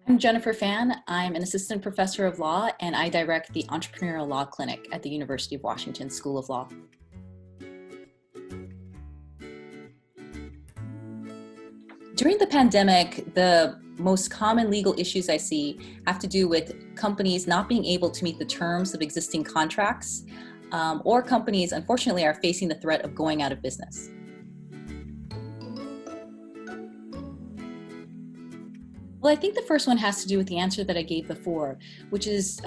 I'm Jennifer Fan. I'm an assistant professor of law, and I direct the Entrepreneurial Law Clinic at the University of Washington School of Law. During the pandemic, the most common legal issues I see have to do with companies not being able to meet the terms of existing contracts, or companies, unfortunately, are facing the threat of going out of business. Well, I think the first one has to do with the answer that I gave before, which is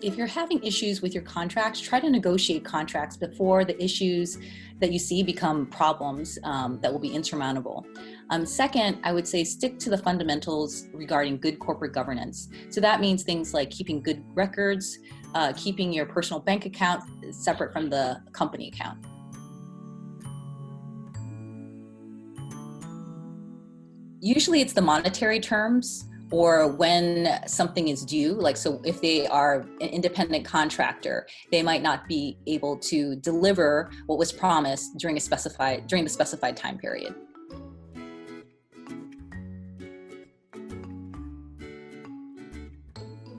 if you're having issues with your contracts, try to negotiate contracts before the issues that you see become problems that will be insurmountable. Second, I would say stick to the fundamentals regarding good corporate governance. So that means things like keeping good records, keeping your personal bank account separate from the company account. Usually it's the monetary terms or when something is due. Like, so if they are an independent contractor, they might not be able to deliver what was promised during the specified time period.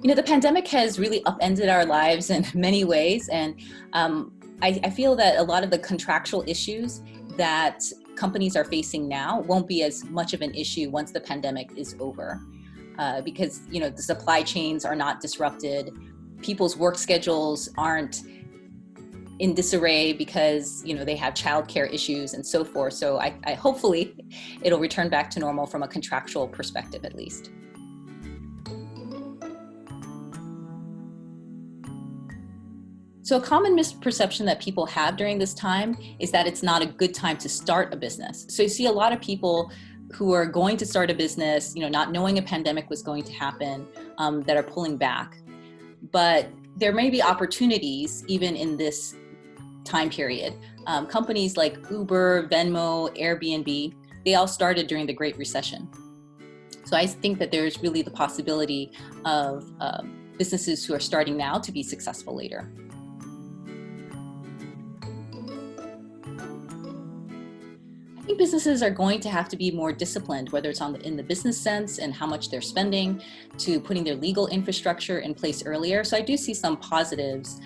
You know, the pandemic has really upended our lives in many ways. And I feel that a lot of the contractual issues that companies are facing now won't be as much of an issue once the pandemic is over, because the supply chains are not disrupted, people's work schedules aren't in disarray because they have childcare issues and so forth. So I hopefully it'll return back to normal from a contractual perspective at least. So a common misperception that people have during this time is that it's not a good time to start a business. So you see a lot of people who are going to start a business, not knowing a pandemic was going to happen, that are pulling back. But there may be opportunities even in this time period. Companies like Uber, Venmo, Airbnb, they all started during the Great Recession. So I think that there's really the possibility of businesses who are starting now to be successful later. I think businesses are going to have to be more disciplined, whether it's in the business sense and how much they're spending, to putting their legal infrastructure in place earlier. So I do see some positives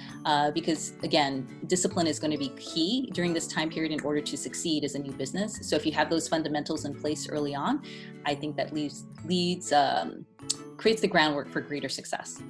because, again, discipline is going to be key during this time period in order to succeed as a new business. So if you have those fundamentals in place early on, I think that creates the groundwork for greater success.